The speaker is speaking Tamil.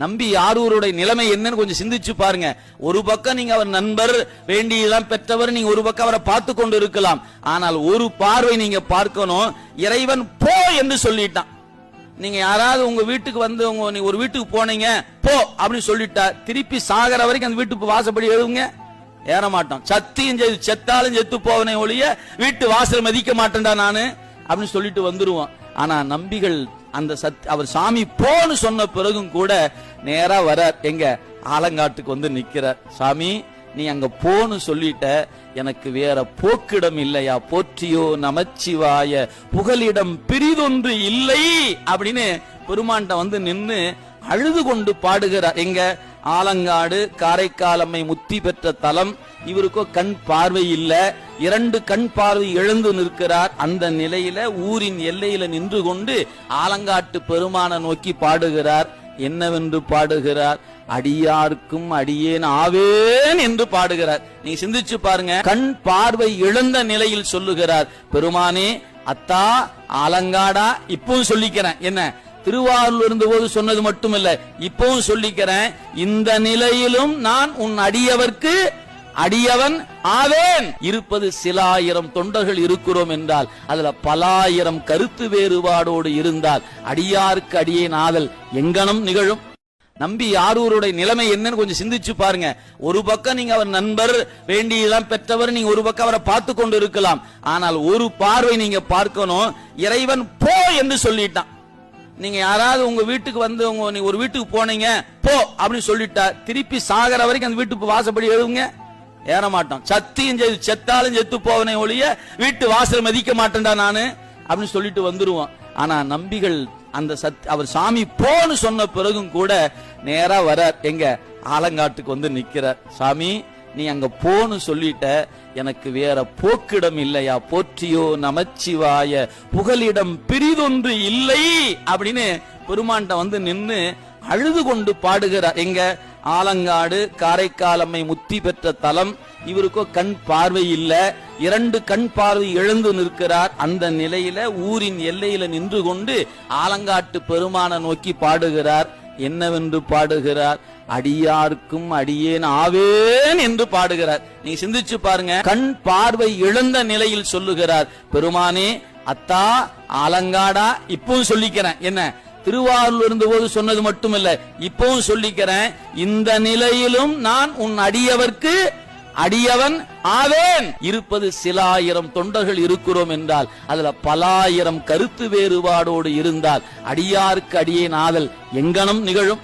நம்பி ஆரூருடைய நிலைமை என்னன்னு கொஞ்சம் சிந்திச்சு பாருங்க. ஒரு பக்கம் நீங்க அவர் நண்பர், வேண்டியெல்லாம் பெற்றவர், நீங்க ஒரு பக்கம் அவரை பார்த்து கொண்டு இருக்கலாம். ஆனால் ஒரு பார்வை நீங்க பார்க்கணும், இறைவன் போ என்று சொல்லிட்டான். நீங்க யாராவது உங்க வீட்டுக்கு வந்து நீங்க ஒரு வீட்டுக்கு போனீங்க, போ அப்படின்னு சொல்லிட்டா திருப்பி சாகர வரைக்கும் அந்த வீட்டுக்கு வாசப்படி எழுதுங்க, ஏற மாட்டோம். சத்தியம் செய்து செத்தாலும் செத்து போவனே ஒழிய வீட்டு வாசல் மதிக்க மாட்டேன்டா நானு அப்படின்னு சொல்லிட்டு வந்துருவோம். ஆனா நம்பிகள் அந்த அவர் சாமி போன்னு சொன்ன பிறகும் கூட நேரா வர எங்க ஆலங்காட்டுக்கு வந்து நிக்கிறார். சாமி நீ அங்க போன்னு சொல்லிட்ட, எனக்கு வேற போக்கிடம் இல்லையா, போற்றியோ நமச்சிவாய புகலிடம் பிரிதொன்று இல்லை அப்படின்னு பெருமான்ட்ட வந்து நின்னு அழுது கொண்டு பாடுகிறார். எங்க ஆலங்காடு காரைக்கால் அம்மை முத்தி பெற்ற தலம். இவருக்கோ கண் பார்வை இல்ல, 2 கண் பார்வை இழந்து நிற்கிறார். அந்த நிலையில ஊரின் எல்லையில நின்று கொண்டு ஆலங்காட்டு பெருமான நோக்கி பாடுகிறார். என்னவென்று பாடுகிறார்? அடியார்க்கும் அடியேன் ஆவேன் என்று பாடுகிறார். நீங்க சிந்திச்சு பாருங்க. கண் பார்வை இழந்த நிலையில் சொல்லுகிறார், பெருமானே அத்தா ஆலங்காடா, இப்பவும் சொல்லிக்கிறேன், என்ன திருவாரூர் இருந்தபோது சொன்னது மட்டுமல்ல, இப்பவும் சொல்லிக்கிறேன், இந்த நிலையிலும் நான் உன் அடியவர்க்கு அடியவன் ஆவேன். இருப்பது சில ஆயிரம் தொண்டர்கள் இருக்கிறோம் என்றால் அதுல பலாயிரம் கருத்து வேறுபாடோடு இருந்தால் அடியாருக்கு அடியேன் ஆதல் எங்கனம் நிகழும். நம்பி ஆரூருடைய நிலைமை என்னன்னு கொஞ்சம் சிந்திச்சு பாருங்க. ஒரு பக்கம் நீங்க அவர் நண்பர், வேண்டியெல்லாம் பெற்றவர், நீங்க ஒரு பக்கம் அவரை பார்த்து கொண்டு இருக்கலாம். ஆனால் ஒரு பார்வை நீங்க பார்க்கணும், இறைவன் போ என்று சொல்லிட்டான். நீங்க யாராவது உங்க வீட்டுக்கு வந்து நீங்க ஒரு வீட்டுக்கு போனீங்க, போ அப்படின்னு சொல்லிட்டா திருப்பி சாகர வரைக்கும் அந்த வீட்டுக்கு வாசப்படி எழுதுங்க, ஏற மாட்டோம். சத்தியம் செய்து செத்தாலும் செத்து போவனே ஒழிய வீட்டு வாசல் மதிக்க மாட்டேன்டா நானு அப்படின்னு சொல்லிட்டு வந்துருவோம். ஆனா நம்பிகள் அந்த அவர் சாமி போன்னு சொன்ன பிறகும் கூட நேரா வர எங்க ஆலங்காட்டுக்கு வந்து நிக்கிறார். சாமி நீ அங்க போன்னு சொல்லிட்ட, எனக்கு வேற போக்கிடம் இல்லையா, போற்றியோ நமச்சிவாய புகலிடம் பிரிதொன்று இல்லை அப்படின்னு பெருமான்ட்ட வந்து நின்னு அழுது கொண்டு பாடுகிறார். எங்க ஆலங்காடு காரைக்கால் அம்மை முத்தி பெற்ற தலம். இவருக்கோ கண் பார்வை இல்ல, 2 கண் பார்வை இழந்து நிற்கிறார். அந்த நிலையில ஊரின் எல்லையில நின்று கொண்டு ஆலங்காட்டு பெருமான நோக்கி பாடுகிறார். என்னவென்று பாடுகிறார்? அடியார்க்கும் அடியேன் ஆவேன் என்று பாடுகிறார். நீங்க சிந்திச்சு பாருங்க. கண் பார்வை இழந்த நிலையில் சொல்லுகிறார், பெருமானே அத்தா ஆலங்காடா, இப்பவும் சொல்லிக்கிறேன், என்ன திருவாரூர் இருந்தபோது சொன்னது மட்டுமல்ல, இப்பவும் சொல்லிக்கிறேன், இந்த நிலையிலும் நான் உன் அடியவர்க்கு அடியவன் ஆவேன். இருப்பது சில ஆயிரம் தொண்டர்கள் இருக்கிறோம் என்றால் அதுல பலாயிரம் கருத்து வேறுபாடோடு இருந்தால் அடியாருக்கு அடியேன் ஆதல் எங்கனம் நிகழும்.